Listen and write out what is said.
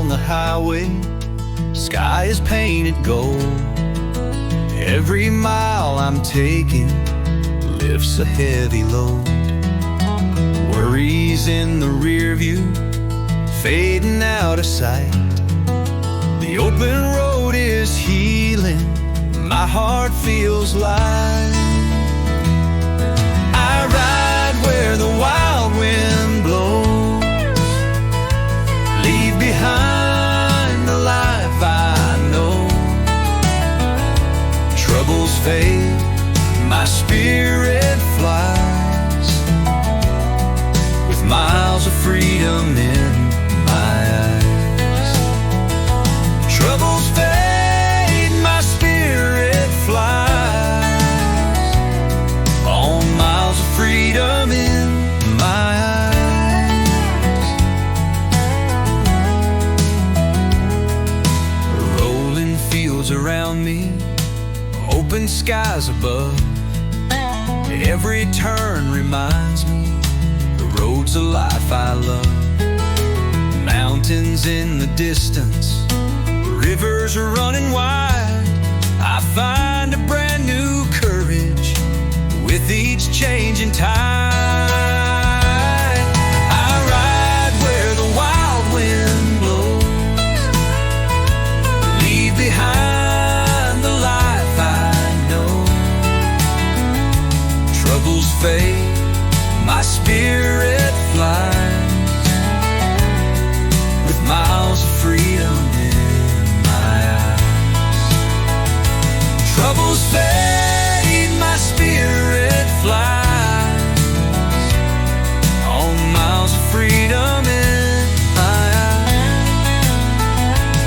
on the highway, sky is painted gold. Every mile I'm taking lifts a heavy load. Worries in the rear view, fading out of sight. The open road is healing, my heart feels light. I ride where the wild wind blows, leave behind the life I know. Troubles fade, my spirit flies, with miles of freedom in my eyes. Troubles fade, my spirit flies, on miles of freedom in my eyes. Rolling fields around me, open skies above. Every turn reminds me the road's a life I love. Mountains in the distance, rivers are running wide. I find a brand new courage with each changing tide. I ride where the wild wind blows, leave behind the life I know. Troubles fade, my spirit flies, with miles of freedom in my eyes. Troubles fade,